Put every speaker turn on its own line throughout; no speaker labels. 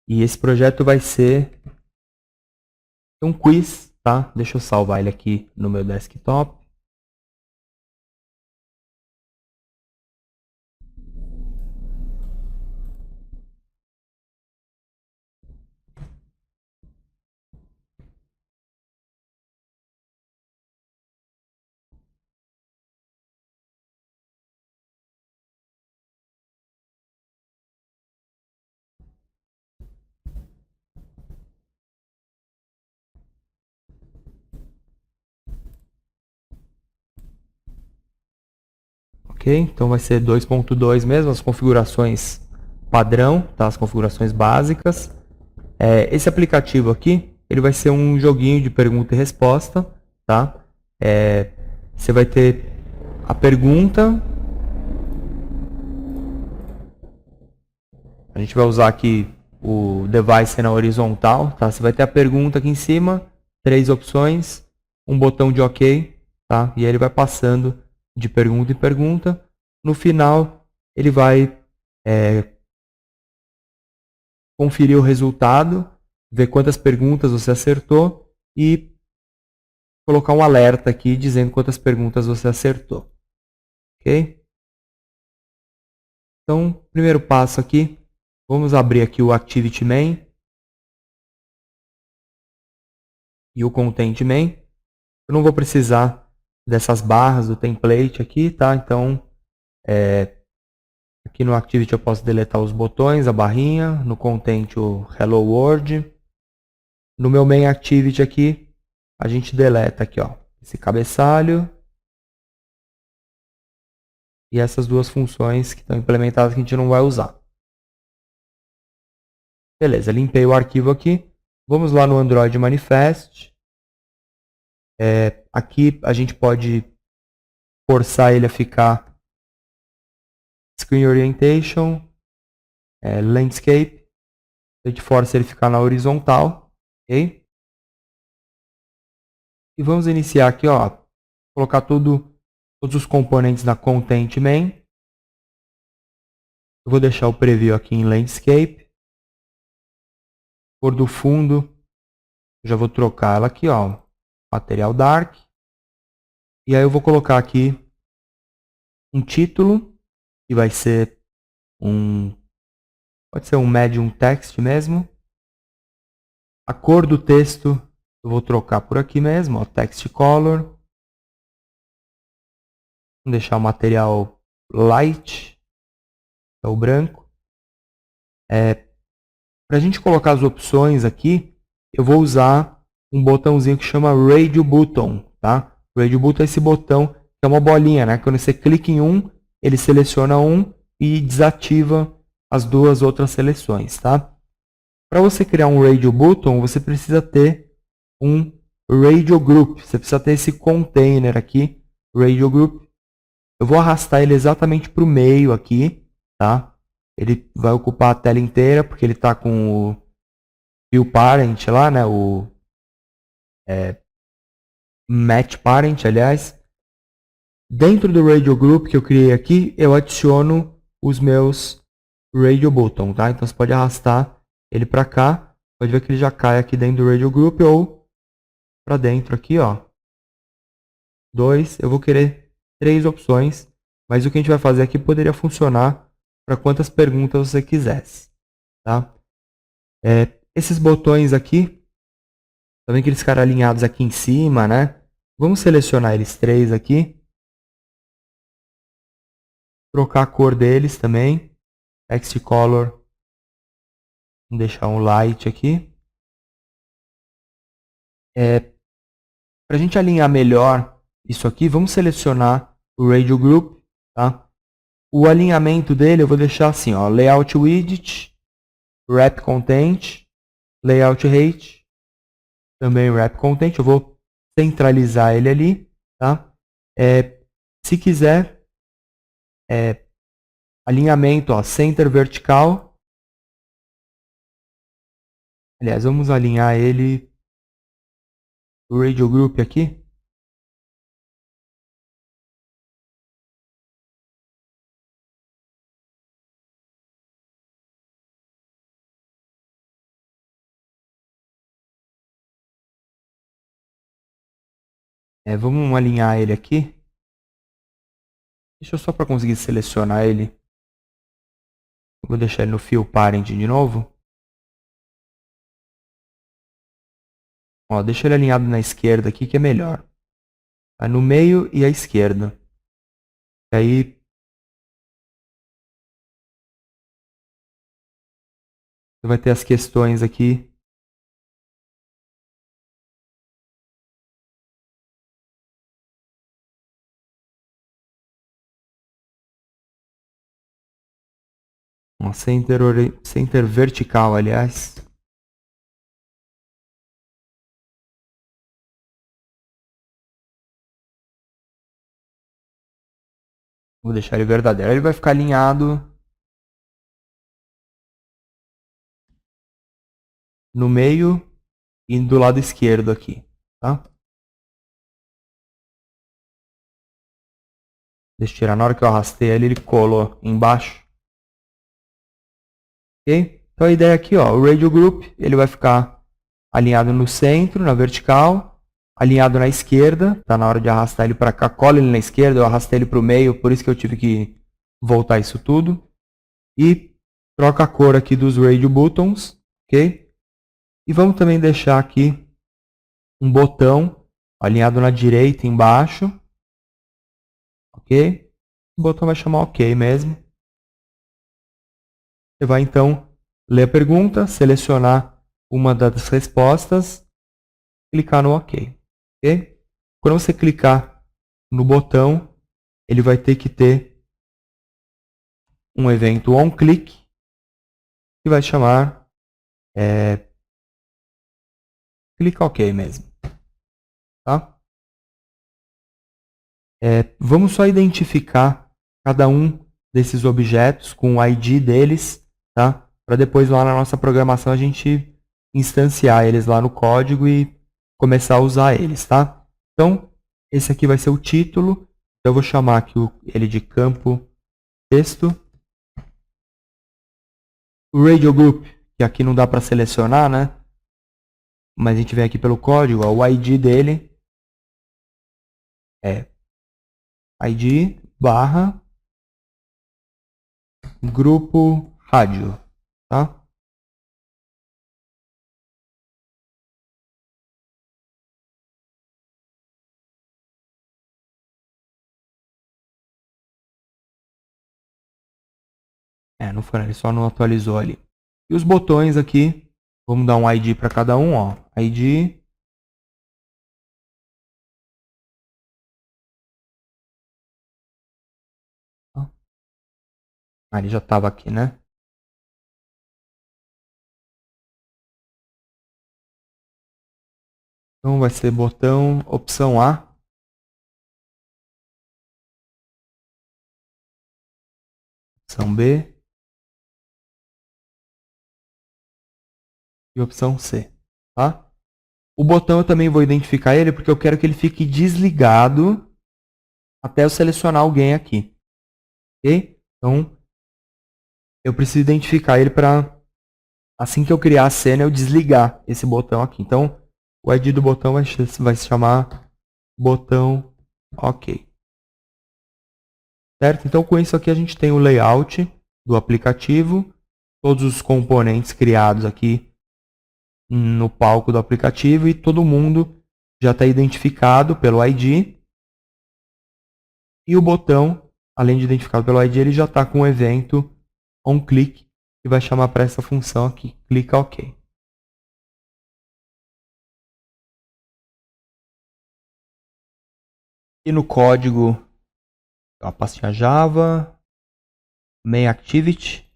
E esse projeto vai ser um quiz, tá? Deixa eu salvar ele aqui no meu desktop. Ok? Então vai ser 2.2 mesmo, as configurações padrão, tá? As configurações básicas. Esse aplicativo aqui, ele vai ser um joguinho de pergunta e resposta, tá? Você vai ter a pergunta. A gente vai usar aqui o device na horizontal, tá? Você vai ter a pergunta aqui em cima, 3 opções, um botão de OK, tá? E aí ele vai passando de pergunta em pergunta. No final, ele vai conferir o resultado, ver quantas perguntas você acertou e colocar um alerta aqui dizendo quantas perguntas você acertou. Ok? Então, primeiro passo aqui, vamos abrir aqui o Activity Main e o Content Main. Eu não vou precisar dessas barras do template aqui, tá? Então, aqui no Activity eu posso deletar os botões, a barrinha, no Content o Hello World. No meu Main Activity aqui, a gente deleta aqui, ó, esse cabeçalho e essas duas funções que estão implementadas que a gente não vai usar. Beleza, limpei o arquivo aqui. Vamos lá no Android Manifest. Aqui a gente pode forçar ele a ficar Screen Orientation, Landscape. A gente força ele a ficar na horizontal. Ok? E vamos iniciar aqui, ó, colocar todos os componentes da Content Main. Eu vou deixar o preview aqui em Landscape. Cor do fundo, eu já vou trocar ela aqui, ó, Material Dark. E aí eu vou colocar aqui um título, que vai ser pode ser um medium text mesmo. A cor do texto eu vou trocar por aqui mesmo, ó, text color. Vou deixar o material light, que é o branco. Para a gente colocar as opções aqui, eu vou usar um botãozinho que chama Radio Button, tá? Radio Button é esse botão que é uma bolinha, né? Quando você clica em um, ele seleciona um e desativa as duas outras seleções, tá? Para você criar um Radio Button, você precisa ter um Radio Group. Você precisa ter esse container aqui, Radio Group. Eu vou arrastar ele exatamente para o meio aqui, tá? Ele vai ocupar a tela inteira, porque ele está com o view parent lá, né? O match parent, aliás. Dentro do Radio Group que eu criei aqui, eu adiciono os meus Radio Button, tá? Então você pode arrastar ele para cá, pode ver que ele já cai aqui dentro do Radio Group ou para dentro aqui, ó. 2, eu vou querer 3 opções, mas o que a gente vai fazer aqui poderia funcionar para quantas perguntas você quisesse, tá? Esses botões aqui, também que eles ficaram alinhados aqui em cima, né? Vamos selecionar eles 3 aqui. Trocar a cor deles também. Text color. Vamos deixar um light aqui. Para a gente alinhar melhor isso aqui, vamos selecionar o Radio Group, tá? O alinhamento dele eu vou deixar assim, ó, Layout Widget, Wrap Content, Layout Height, também Wrap Content. Eu vou centralizar ele ali, tá? Se quiser, alinhamento, ó, Center Vertical. Aliás, vamos alinhar ele, o Radio Group aqui. Vamos alinhar ele aqui. Deixa eu só para conseguir selecionar ele. Eu vou deixar ele no fio parent de novo. Ó, deixa ele alinhado na esquerda aqui que é melhor. Tá no meio e à esquerda. E aí você vai ter as questões aqui. Ó, center vertical, aliás. Vou deixar ele verdadeiro. Ele vai ficar alinhado no meio e do lado esquerdo aqui, tá? Deixa eu tirar. Na hora que eu arrastei ele colou embaixo. Ok? Então a ideia aqui, ó, o Radio Group, ele vai ficar alinhado no centro, na vertical, alinhado na esquerda. Tá na hora de arrastar ele para cá. Cola ele na esquerda, eu arrastei ele para o meio, por isso que eu tive que voltar isso tudo. E troca a cor aqui dos Radio Buttons, ok? E vamos também deixar aqui um botão alinhado na direita embaixo, ok? O botão vai chamar OK mesmo. Você vai então ler a pergunta, selecionar uma das respostas, clicar no OK, ok? Quando você clicar no botão, ele vai ter que ter um evento onClick que vai chamar clica OK mesmo, tá? Vamos só identificar cada um desses objetos com o ID deles, tá? Para depois lá na nossa programação a gente instanciar eles lá no código e começar a usar eles, tá? Então, esse aqui vai ser o título. Eu vou chamar aqui ele de campo texto. O Radio Group, que aqui não dá para selecionar, né? Mas a gente vem aqui pelo código, ó, o ID dele é ID barra grupo rádio, tá? Não foi, ele só não atualizou ali. E os botões aqui, vamos dar um ID para cada um, ó. ID ele já estava aqui, né? Então vai ser botão opção A. Opção B. E opção C, tá? O botão eu também vou identificar ele porque eu quero que ele fique desligado até eu selecionar alguém aqui. Ok? Então, eu preciso identificar ele para, assim que eu criar a cena, eu desligar esse botão aqui. Então, o ID do botão vai se chamar botão OK. Certo? Então, com isso aqui a gente tem o layout do aplicativo, todos os componentes criados aqui no palco do aplicativo e todo mundo já está identificado pelo ID. E o botão, além de identificado pelo ID, ele já está com o evento onClick, que vai chamar para essa função aqui, clica OK. E no código, a pastinha Java, main activity.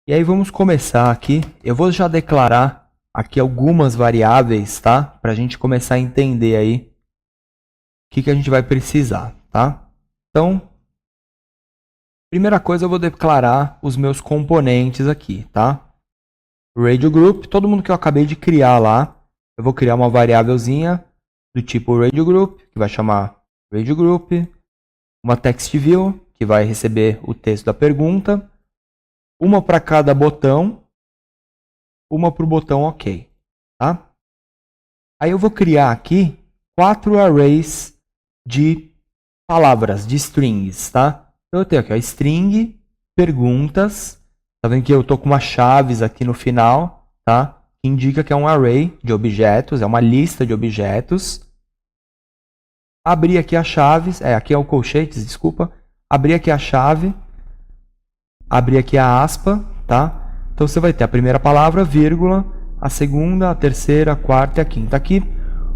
E aí vamos começar aqui. Eu vou já declarar aqui algumas variáveis, tá? Para a gente começar a entender aí o que a gente vai precisar, tá? Então, primeira coisa eu vou declarar os meus componentes aqui, tá? Radio Group, todo mundo que eu acabei de criar lá, eu vou criar uma variávelzinha do tipo Radio Group, que vai chamar Radio Group, uma text view, que vai receber o texto da pergunta, uma para cada botão, uma para o botão OK, tá? Aí eu vou criar aqui 4 arrays de palavras, de strings, tá? Então eu tenho aqui, ó, string, perguntas. Tá vendo que eu tô com umas chaves aqui no final, tá? Que indica que é um array de objetos, é uma lista de objetos. Abrir aqui as chaves, aqui é o colchetes, desculpa. Abrir aqui a chave, abrir aqui a aspa, tá? Então você vai ter a primeira palavra, vírgula, a segunda, a terceira, a quarta e a quinta. Aqui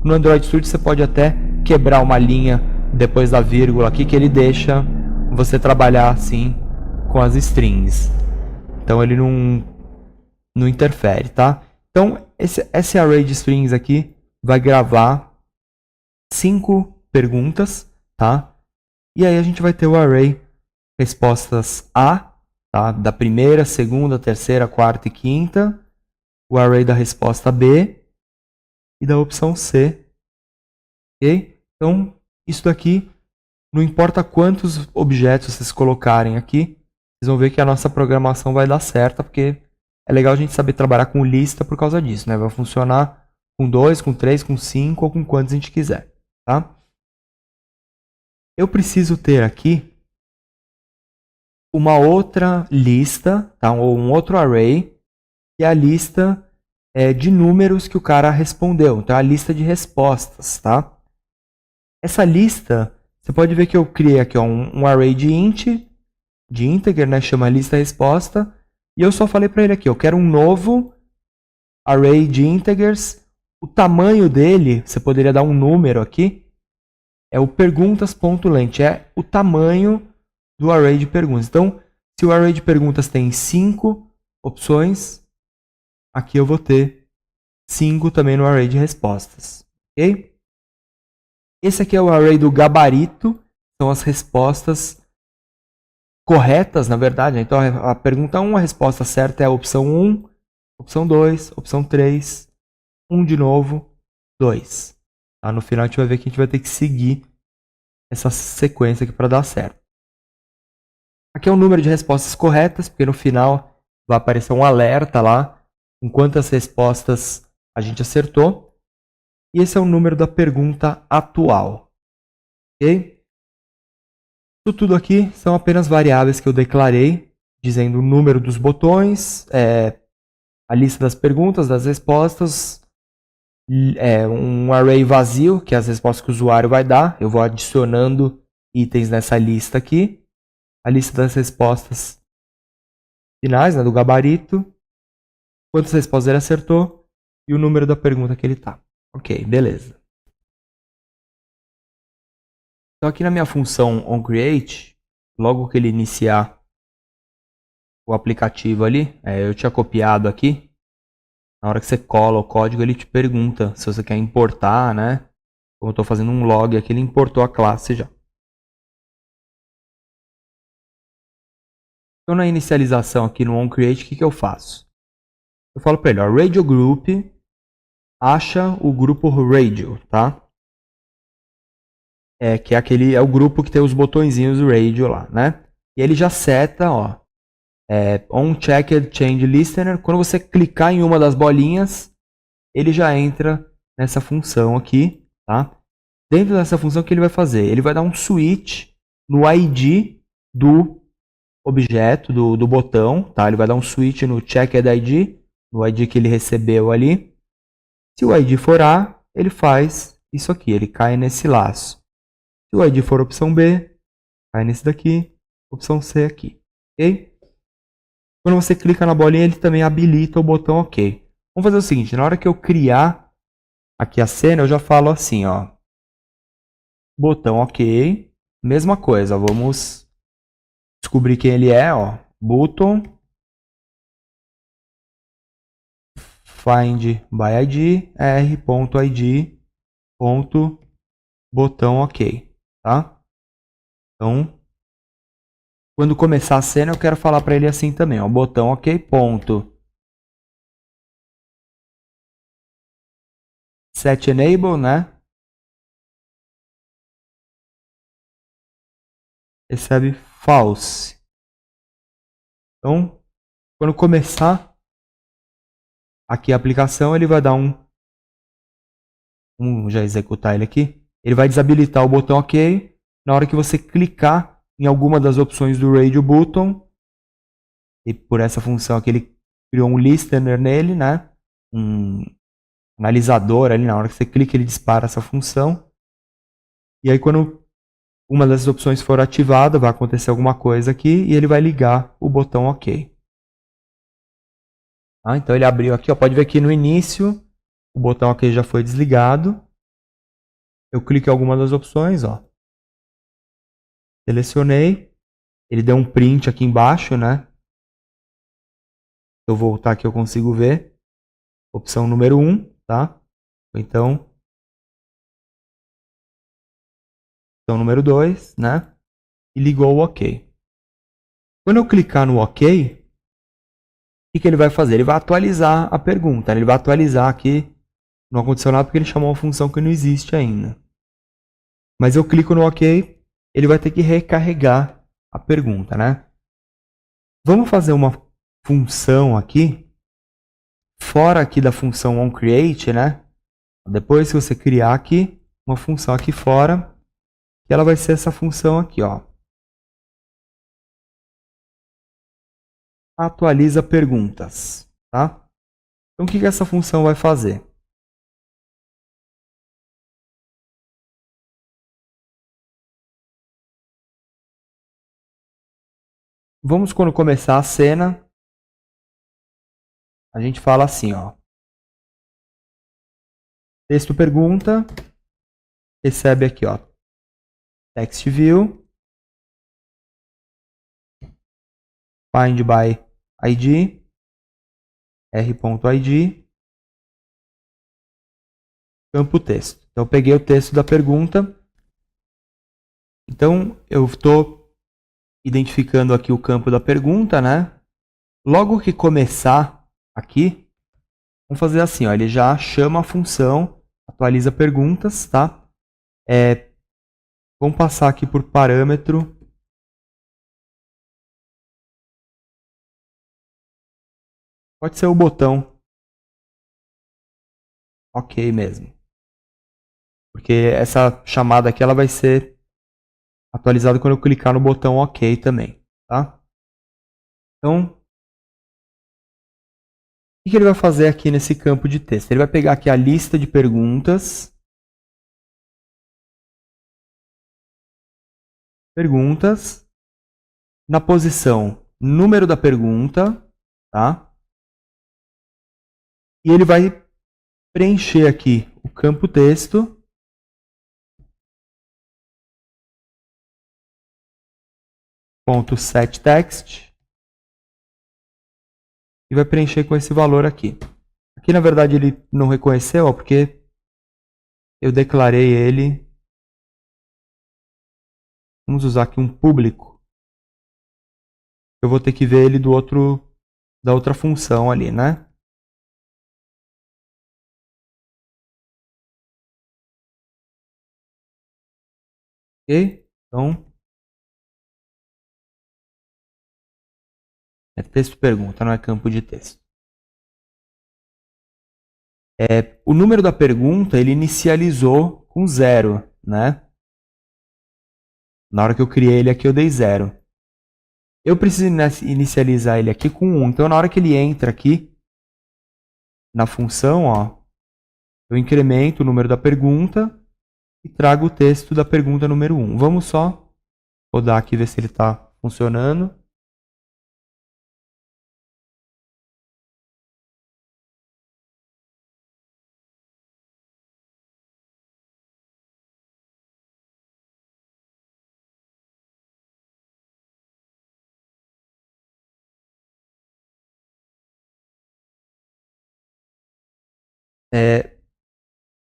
no Android Studio você pode até quebrar uma linha depois da vírgula aqui, que ele deixa você trabalhar assim com as strings. Então ele não interfere, tá? Então esse array de strings aqui vai gravar 5 perguntas, tá? E aí a gente vai ter o array respostas A, tá? Da primeira, segunda, terceira, quarta e quinta. O array da resposta B e da opção C. Ok? Então, isso daqui, não importa quantos objetos vocês colocarem aqui, vocês vão ver que a nossa programação vai dar certo, porque é legal a gente saber trabalhar com lista por causa disso, né? Vai funcionar com 2, com 3, com 5 ou com quantos a gente quiser, tá? Eu preciso ter aqui uma outra lista, tá? Ou um outro array, que é a lista de números que o cara respondeu. Então, é a lista de respostas, tá? Essa lista, você pode ver que eu criei aqui ó, um array de integer, né? Chama lista resposta. E eu só falei para ele aqui, eu quero um novo array de integers. O tamanho dele, você poderia dar um número aqui, é o perguntas.length, é o tamanho do array de perguntas. Então, se o array de perguntas tem 5 opções, aqui eu vou ter 5 também no array de respostas. Ok? Esse aqui é o array do gabarito, são as respostas corretas, na verdade. Então, a pergunta 1, a resposta certa é a opção 1, opção 2, opção 3, 1 de novo, 2. Tá? No final a gente vai ver que a gente vai ter que seguir essa sequência aqui para dar certo. Aqui é o número de respostas corretas, porque no final vai aparecer um alerta lá com quantas respostas a gente acertou. E esse é o número da pergunta atual. Ok? Isso tudo aqui são apenas variáveis que eu declarei, dizendo o número dos botões, a lista das perguntas, das respostas, um array vazio, que é as respostas que o usuário vai dar. Eu vou adicionando itens nessa lista aqui. A lista das respostas finais, né, do gabarito, quantas respostas ele acertou e o número da pergunta que ele está. Ok, beleza. Então aqui na minha função onCreate, logo que ele iniciar o aplicativo ali, eu tinha copiado aqui, na hora que você cola o código ele te pergunta se você quer importar, né? Como eu estou fazendo um log aqui, ele importou a classe já. Então na inicialização aqui no onCreate, o que eu faço? Eu falo para ele, ó, radio group, acha o grupo radio, tá? Que é o grupo que tem os botõezinhos radio lá, né? E ele já seta, ó, onChecked change listener. Quando você clicar em uma das bolinhas, ele já entra nessa função aqui, tá? Dentro dessa função, o que ele vai fazer? Ele vai dar um switch no ID do objeto, do botão, tá? Ele vai dar um switch no checked ID, no ID que ele recebeu ali. Se o ID for A, ele faz isso aqui, ele cai nesse laço. Se o ID for opção B, cai nesse daqui, opção C aqui, ok? Quando você clica na bolinha, ele também habilita o botão OK. Vamos fazer o seguinte, na hora que eu criar aqui a cena, eu já falo assim, ó. Botão OK, mesma coisa, vamos descobrir quem ele é, ó. Button, find by ID, r.id, botão OK, tá? Então, quando começar a cena, eu quero falar para ele assim também, ó, botão OK, ponto. Set enable, né? Recebe false. Então, quando começar aqui a aplicação, ele vai dar um Vamos já executar ele aqui. Ele vai desabilitar o botão OK. Na hora que você clicar em alguma das opções do Radio Button, e por essa função aqui ele criou um listener nele, né? Um analisador ali, na hora que você clica ele dispara essa função. E aí quando uma dessas opções for ativada, vai acontecer alguma coisa aqui e ele vai ligar o botão OK. Então ele abriu aqui, ó, pode ver que no início o botão OK já foi desligado. Eu clico em alguma das opções, ó. Selecionei. Ele deu um print aqui embaixo, né? Se eu voltar aqui eu consigo ver. Opção número 1, tá? Ou então, opção número 2, né? E ligou o OK. Quando eu clicar no OK, o que ele vai fazer? Ele vai atualizar a pergunta. Ele vai atualizar aqui. Não aconteceu nada porque ele chamou uma função que não existe ainda. Mas eu clico no OK, ele vai ter que recarregar a pergunta, né? Vamos fazer uma função aqui, fora aqui da função onCreate, né? Depois que você criar aqui, uma função aqui fora, que ela vai ser essa função aqui, ó. Atualiza perguntas, tá? Então o que essa função vai fazer? Vamos quando começar a cena, a gente fala assim, ó. Texto pergunta, recebe aqui, ó. Text view, find by ID, r.id, campo texto. Então eu peguei o texto da pergunta. Então eu estou identificando aqui o campo da pergunta, né? Logo que começar aqui, vamos fazer assim, ó, ele já chama a função, atualiza perguntas, tá? Vamos passar aqui por parâmetro. Pode ser o botão OK mesmo. Porque essa chamada aqui ela vai ser atualizada quando eu clicar no botão OK também, tá? Então, o que ele vai fazer aqui nesse campo de texto? Ele vai pegar aqui a lista de perguntas. Na posição número da pergunta, tá? E ele vai preencher aqui o campo texto .setText e vai preencher com esse valor aqui. Aqui na verdade ele não reconheceu, ó, porque eu declarei ele. Vamos usar aqui um público. Eu vou ter que ver ele da outra função ali, né? Ok? Então, é texto pergunta, não é campo de texto. O número da pergunta, ele inicializou com 0, né? Na hora que eu criei ele aqui, eu dei 0. Eu preciso inicializar ele aqui com 1. Então, na hora que ele entra aqui, na função, ó, eu incremento o número da pergunta e trago o texto da pergunta número 1. Vamos só rodar aqui e ver se ele está funcionando.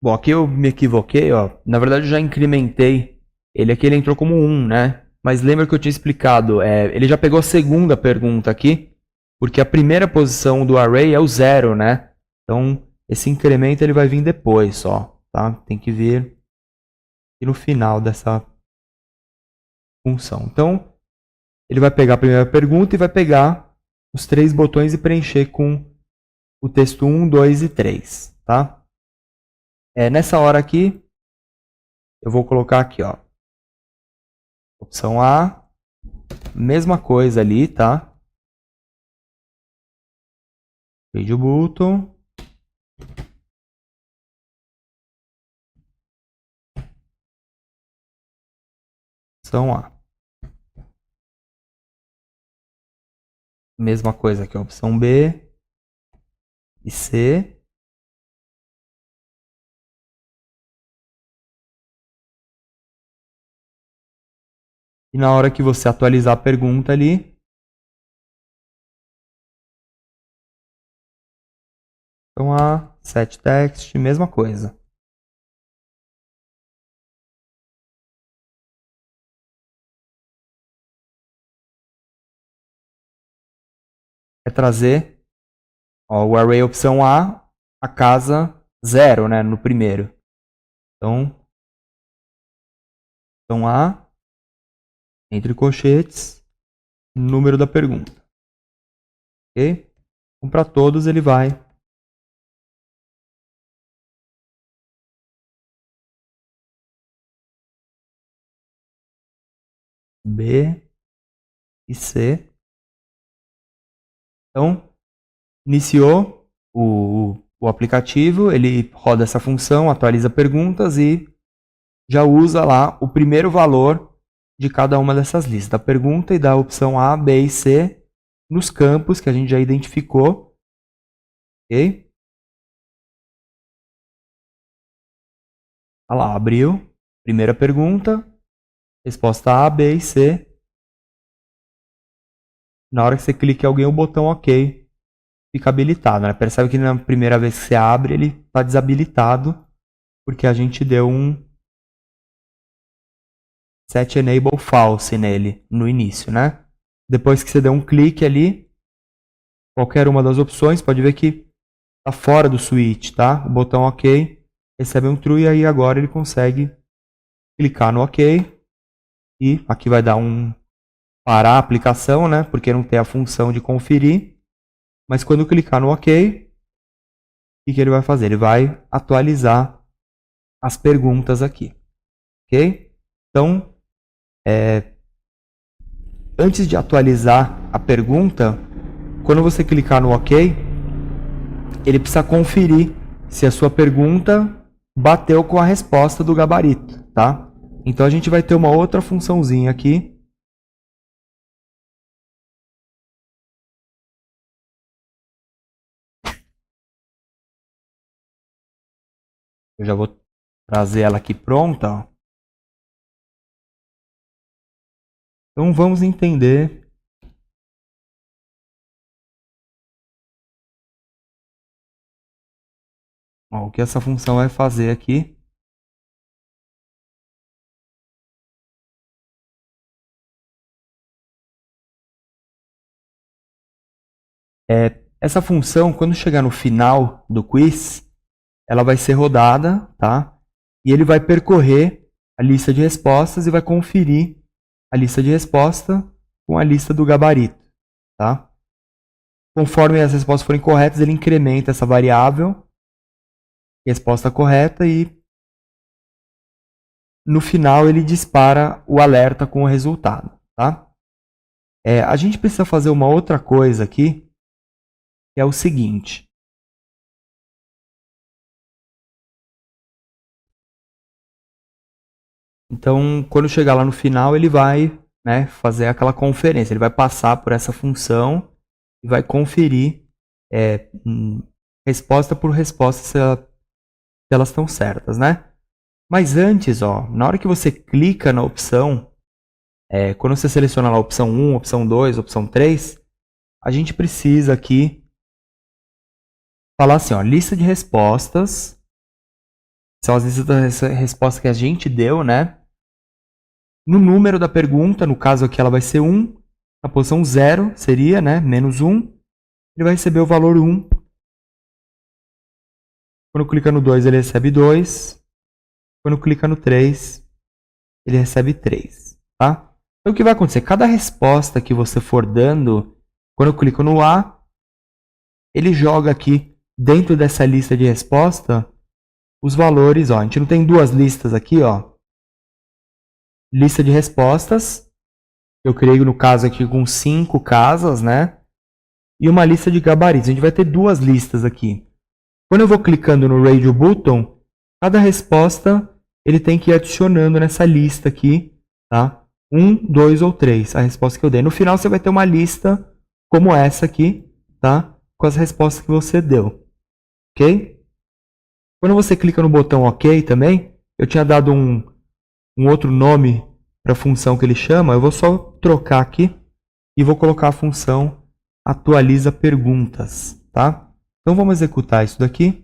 Bom, aqui eu me equivoquei, ó. Na verdade, eu já incrementei ele aqui, ele entrou como 1, né? Mas lembra que eu tinha explicado, ele já pegou a segunda pergunta aqui, porque a primeira posição do array é o 0, né? Então, esse incremento ele vai vir depois só, tá? Tem que vir aqui no final dessa função. Então, ele vai pegar a primeira pergunta e vai pegar os 3 botões e preencher com o texto 1, 2 e 3, tá? Nessa hora aqui, eu vou colocar aqui, ó. Opção A, mesma coisa ali, tá? Radio Button. Opção A. Mesma coisa aqui, opção B e C. E na hora que você atualizar a pergunta ali, então A, set text, mesma coisa. É trazer o array opção a casa 0, né, no primeiro. Então A, entre colchetes, número da pergunta. Ok? Então, para todos ele vai B e C. Então, iniciou o aplicativo, ele roda essa função, atualiza perguntas e já usa lá o primeiro valor de cada uma dessas listas, da pergunta e da opção A, B e C, nos campos que a gente já identificou. Ok? Olha lá, abriu. Primeira pergunta, resposta A, B e C. Na hora que você clica em alguém, o botão OK fica habilitado. Né? Percebe que na primeira vez que você abre, ele está desabilitado, porque a gente deu um set enable false nele no início, né? Depois que você der um clique ali, qualquer uma das opções, pode ver que está fora do switch, tá? O botão OK recebe um true e aí agora ele consegue clicar no OK e aqui vai dar um parar a aplicação, né? Porque não tem a função de conferir. Mas quando clicar no OK, o que ele vai fazer? Ele vai atualizar as perguntas aqui, ok? Então, antes de atualizar a pergunta, quando você clicar no OK, ele precisa conferir se a sua pergunta bateu com a resposta do gabarito, tá? Então a gente vai ter uma outra funçãozinha aqui. Eu já vou trazer ela aqui pronta, ó. Então vamos entender o que essa função vai fazer aqui. Essa função, quando chegar no final do quiz, ela vai ser rodada, tá? E ele vai percorrer a lista de respostas e vai conferir a lista de resposta com a lista do gabarito, tá? Conforme as respostas forem corretas, ele incrementa essa variável, resposta correta, e no final ele dispara o alerta com o resultado, tá? A gente precisa fazer uma outra coisa aqui, que é o seguinte. Então, quando chegar lá no final, ele vai, né, fazer aquela conferência. Ele vai passar por essa função e vai conferir resposta por resposta se elas estão certas, né? Mas antes, ó, na hora que você clica na opção, quando você seleciona lá a opção 1, opção 2, opção 3, a gente precisa aqui falar assim, ó, lista de respostas. São as listas de respostas que a gente deu, né? No número da pergunta, no caso aqui ela vai ser 1. Na posição 0 seria, né, menos 1. Ele vai receber o valor 1. Quando clica no 2, ele recebe 2. Quando clica no 3, ele recebe 3. Tá? Então o que vai acontecer? Cada resposta que você for dando, quando eu clico no A, ele joga aqui dentro dessa lista de resposta os valores, ó. A gente não tem duas listas aqui, ó. Lista de respostas. Eu criei, no caso aqui, com 5 casas, né? E uma lista de gabaritos. A gente vai ter duas listas aqui. Quando eu vou clicando no Radio Button, cada resposta ele tem que ir adicionando nessa lista aqui, tá? 1, 2 ou 3, a resposta que eu dei. No final você vai ter uma lista como essa aqui, tá? Com as respostas que você deu, ok? Quando você clica no botão OK também, eu tinha dado um outro nome para a função que ele chama, eu vou só trocar aqui e vou colocar a função atualiza perguntas, tá? Então vamos executar isso daqui.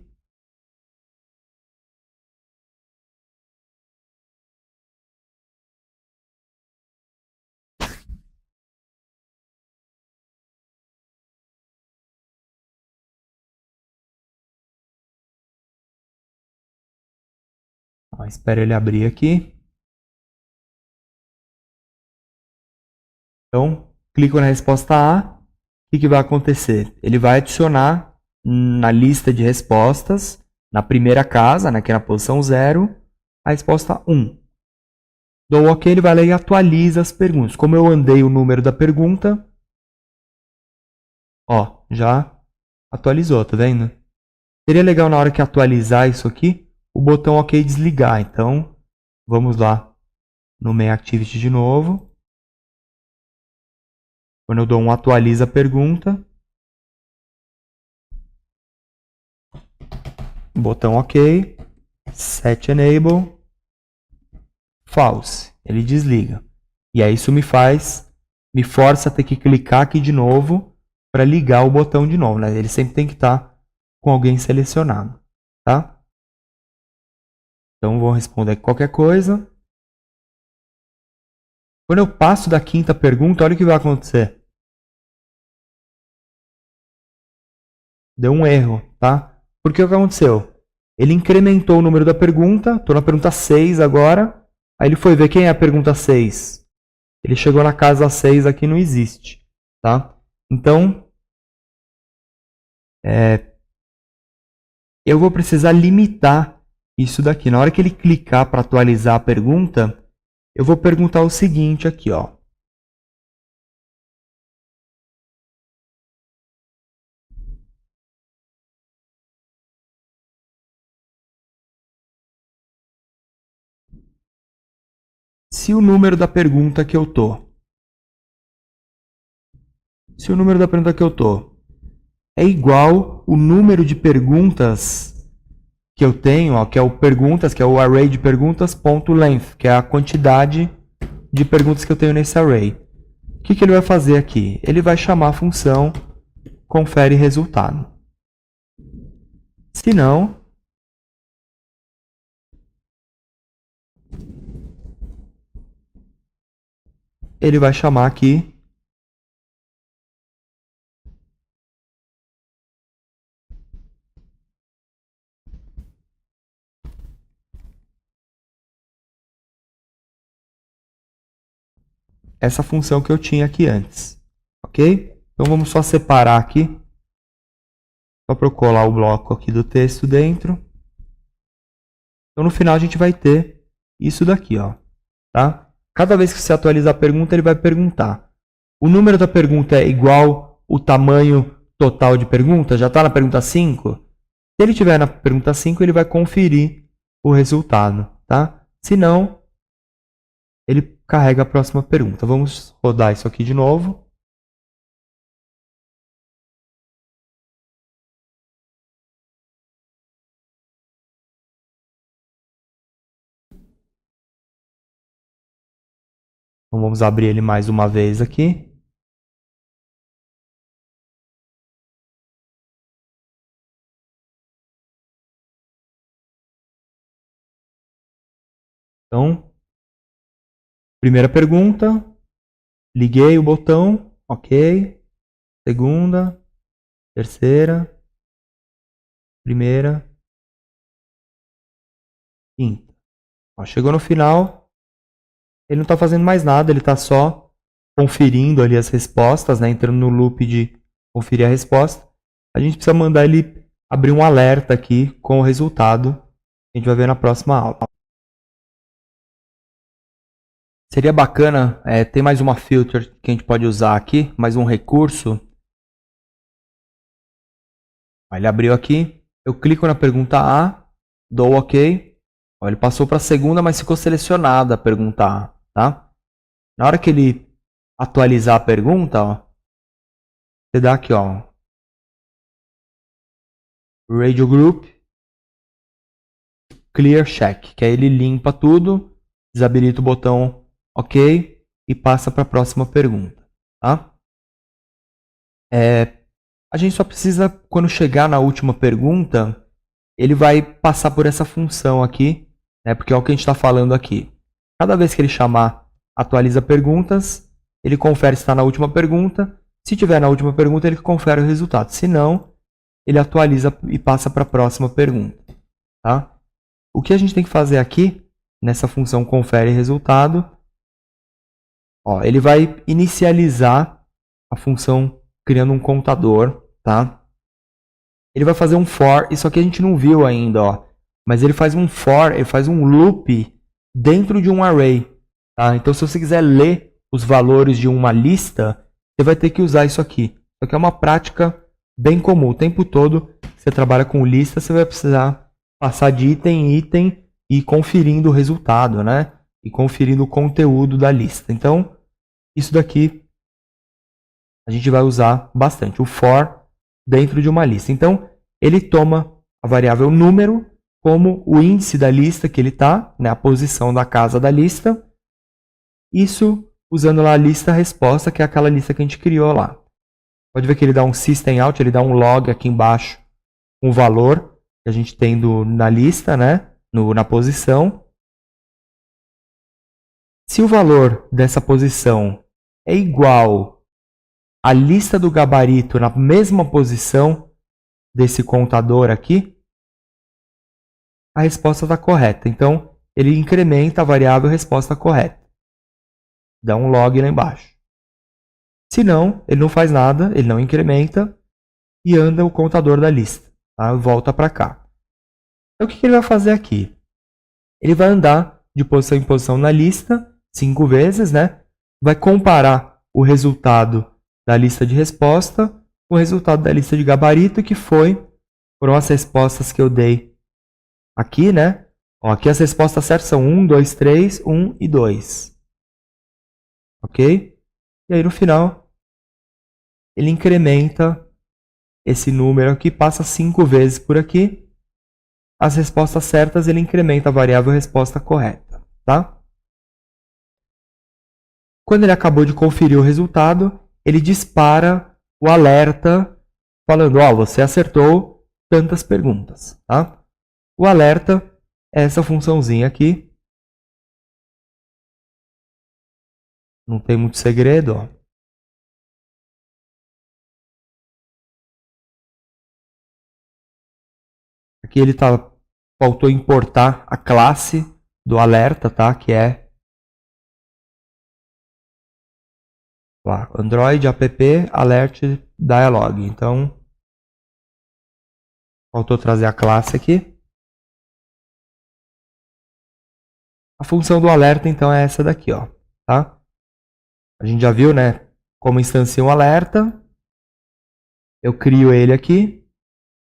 Ó, espera ele abrir aqui. Então, clico na resposta A. O que vai acontecer? Ele vai adicionar na lista de respostas, na primeira casa, né, que é na posição 0, a resposta 1. Dou OK, ele vai lá e atualiza as perguntas. Como eu andei o número da pergunta, ó, já atualizou, tá vendo? Seria legal na hora que atualizar isso aqui, o botão OK desligar. Então, vamos lá no Main Activity de novo. Quando eu dou um atualiza pergunta, botão OK, Set Enable, False. Ele desliga. E aí isso me força a ter que clicar aqui de novo para ligar o botão de novo, né? Ele sempre tem que estar com alguém selecionado, tá? Então vou responder qualquer coisa. Quando eu passo da quinta pergunta, olha o que vai acontecer. Deu um erro, tá? Porque o que aconteceu? Ele incrementou o número da pergunta, estou na pergunta 6 agora. Aí ele foi ver quem é a pergunta 6. Ele chegou na casa 6, aqui não existe, tá? Então, eu vou precisar limitar isso daqui. Na hora que ele clicar para atualizar a pergunta, eu vou perguntar o seguinte aqui, ó. Se o número da pergunta que eu tô é igual o número de perguntas que eu tenho, ó, que é o perguntas, que é o array de perguntas, ponto length, que é a quantidade de perguntas que eu tenho nesse array. O que ele vai fazer aqui? Ele vai chamar a função confere resultado. Se não, ele vai chamar aqui essa função que eu tinha aqui antes, ok? Então vamos só separar aqui, só para eu colar o bloco aqui do texto dentro. Então no final a gente vai ter isso daqui, ó, tá? Cada vez que você atualizar a pergunta, ele vai perguntar: o número da pergunta é igual o tamanho total de perguntas? Já está na pergunta 5? Se ele estiver na pergunta 5, ele vai conferir o resultado, tá? Se não, ele carrega a próxima pergunta. Vamos rodar isso aqui de novo. Então vamos abrir ele mais uma vez aqui. Então, primeira pergunta, liguei o botão, ok. Segunda, terceira, primeira, quinta. Ó, chegou no final, ele não está fazendo mais nada, ele está só conferindo ali as respostas, né, entrando no loop de conferir a resposta. A gente precisa mandar ele abrir um alerta aqui com o resultado A gente vai ver na próxima aula. Seria bacana, ter mais uma filter que a gente pode usar aqui, mais um recurso. Ele abriu aqui, eu clico na pergunta A, dou OK. Ó, ele passou para a segunda, mas ficou selecionada a pergunta A, tá? Na hora que ele atualizar a pergunta, ó, você dá aqui, ó, Radio Group, Clear Check, que aí ele limpa tudo, desabilita o botão OK e passa para a próxima pergunta, tá? A gente só precisa, quando chegar na última pergunta, ele vai passar por essa função aqui, né, porque é o que a gente está falando aqui. Cada vez que ele chamar atualiza perguntas, ele confere se está na última pergunta. Se tiver na última pergunta, ele confere o resultado. Se não, ele atualiza e passa para a próxima pergunta. Tá? O que a gente tem que fazer aqui, nessa função confere resultado, ó, ele vai inicializar a função criando um contador. Tá? Ele vai fazer um for, isso aqui a gente não viu ainda, ó, mas ele faz um for, ele faz um loop dentro de um array. Tá? Então, se você quiser ler os valores de uma lista, você vai ter que usar isso aqui. Isso aqui é uma prática bem comum. O tempo todo que você trabalha com lista, você vai precisar passar de item em item e ir conferindo o resultado, né? E conferindo o conteúdo da lista. Então, isso daqui a gente vai usar bastante. O for dentro de uma lista. Então, ele toma a variável número como o índice da lista que ele está, né, a posição da casa da lista. Isso usando lá a lista resposta, que é aquela lista que a gente criou lá. Pode ver que ele dá um system out, ele dá um log aqui embaixo com o valor que a gente tem na lista, né, na posição. Se o valor dessa posição é igual à lista do gabarito na mesma posição desse contador aqui, a resposta está correta. Então, ele incrementa a variável resposta correta. Dá um log lá embaixo. Se não, ele não faz nada, ele não incrementa e anda o contador da lista. Tá? Volta para cá. Então, o que ele vai fazer aqui? Ele vai andar de posição em posição na lista 5 vezes, né? Vai comparar o resultado da lista de resposta com o resultado da lista de gabarito, que foram as respostas que eu dei aqui, né? Ó, aqui as respostas certas são 1, 2, 3, 1 e 2. Ok? E aí no final, ele incrementa esse número aqui, passa 5 vezes por aqui. As respostas certas, ele incrementa a variável resposta correta. Tá? Quando ele acabou de conferir o resultado, ele dispara o alerta falando, ó, você acertou tantas perguntas. Tá? O alerta é essa funçãozinha aqui. Não tem muito segredo, ó. Aqui ele faltou importar a classe do alerta, tá? Que é lá, Android app alert dialog. Então, faltou trazer a classe aqui. A função do alerta, então, é essa daqui, ó, tá? A gente já viu, né, como instancia um alerta. Eu crio ele aqui,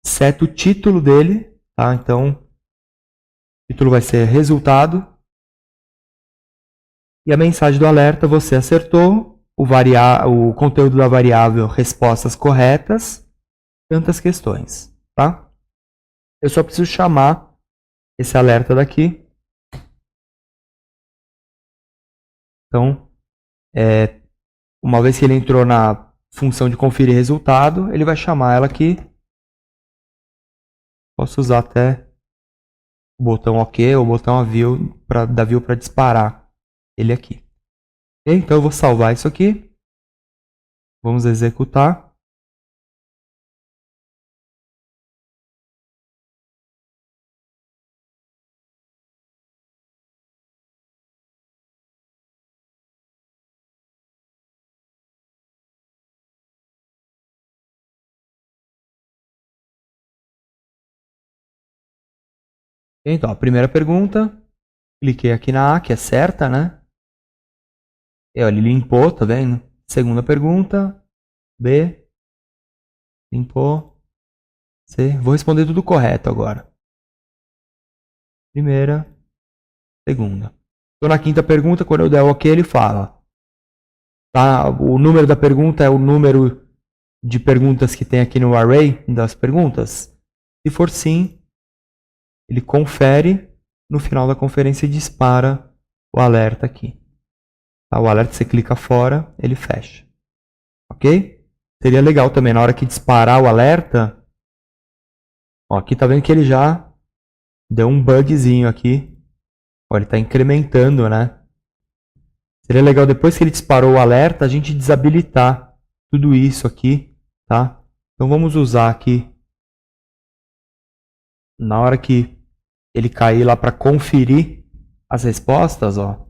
seto o título dele, tá? Então, o título vai ser resultado. E a mensagem do alerta, você acertou o conteúdo da variável respostas corretas, tantas questões, tá? Eu só preciso chamar esse alerta daqui. Então, uma vez que ele entrou na função de conferir resultado, ele vai chamar ela aqui. Posso usar até o botão OK ou o botão da view para disparar ele aqui. Okay? Então eu vou salvar isso aqui. Vamos executar. Então, a primeira pergunta, cliquei aqui na A, que é certa, né? E olha, ele limpou, tá vendo? Segunda pergunta, B, limpou, C. Vou responder tudo correto agora. Primeira, segunda. Estou na quinta pergunta, quando eu der o OK, ele fala. Tá? O número da pergunta é o número de perguntas que tem aqui no array das perguntas. Se for sim, ele confere, no final da conferência dispara o alerta aqui. Tá? O alerta você clica fora, ele fecha. Ok? Seria legal também, na hora que disparar o alerta, ó, aqui tá vendo que ele já deu um bugzinho aqui. Ó, ele está incrementando, né? Seria legal depois que ele disparou o alerta, a gente desabilitar tudo isso aqui, tá? Então vamos usar aqui, na hora que ele cair lá para conferir as respostas, ó.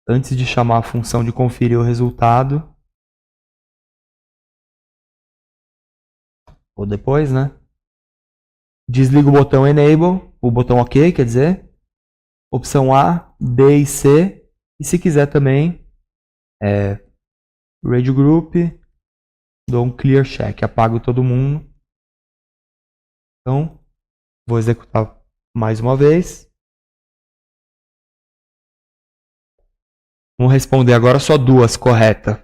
Antes de chamar a função de conferir o resultado, ou depois, né? Desliga o botão Enable, o botão OK, quer dizer, opção A, B e C, e se quiser também, Radio Group, dou um Clear Check, apago todo mundo. Então, vou executar mais uma vez. Vamos responder agora só duas corretas.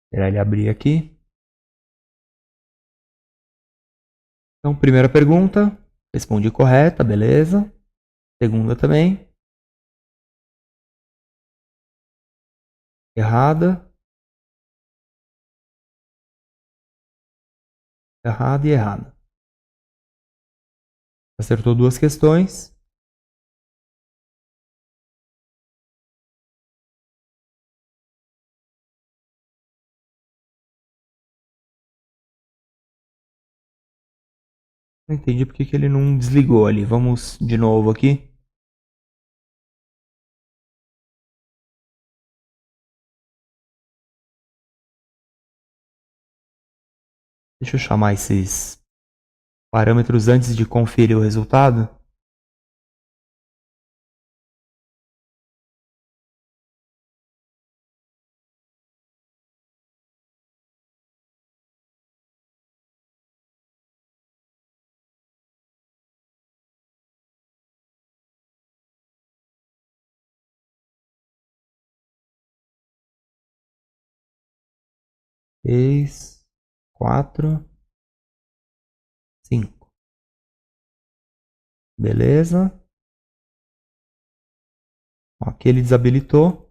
Esperar ele abrir aqui. Então, primeira pergunta, respondi correta, beleza. Segunda também. Errada. Errada e errada. Acertou duas questões. Não entendi porque que ele não desligou ali. Vamos de novo aqui. Deixa eu chamar esses parâmetros antes de conferir o resultado. Três, 4, 5. Beleza. Aqui ele desabilitou.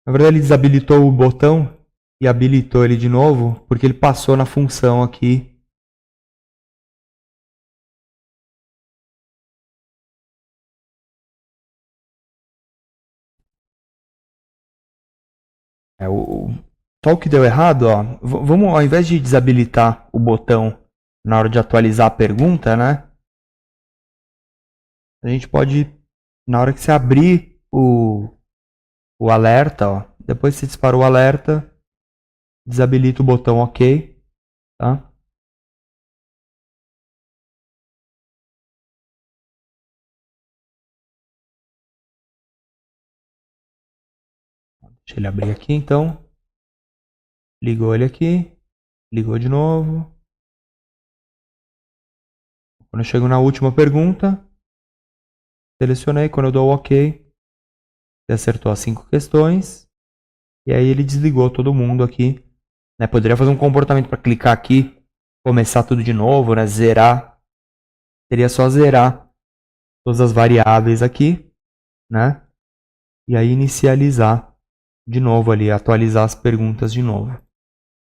Na verdade, ele desabilitou o botão e habilitou ele de novo, porque ele passou na função aqui. Só o que deu errado, ó. Vamos, ao invés de desabilitar o botão na hora de atualizar a pergunta, né? A gente pode, na hora que você abrir o alerta, ó, depois que você disparou o alerta, desabilita o botão OK, tá? Deixa ele abrir aqui, então. Ligou ele aqui, ligou de novo. Quando eu chego na última pergunta, selecionei, quando eu dou o OK, ele acertou as 5 questões. E aí ele desligou todo mundo aqui. Né? Poderia fazer um comportamento para clicar aqui, começar tudo de novo, né? Zerar. Seria só zerar todas as variáveis aqui, né? E aí inicializar de novo ali, atualizar as perguntas de novo.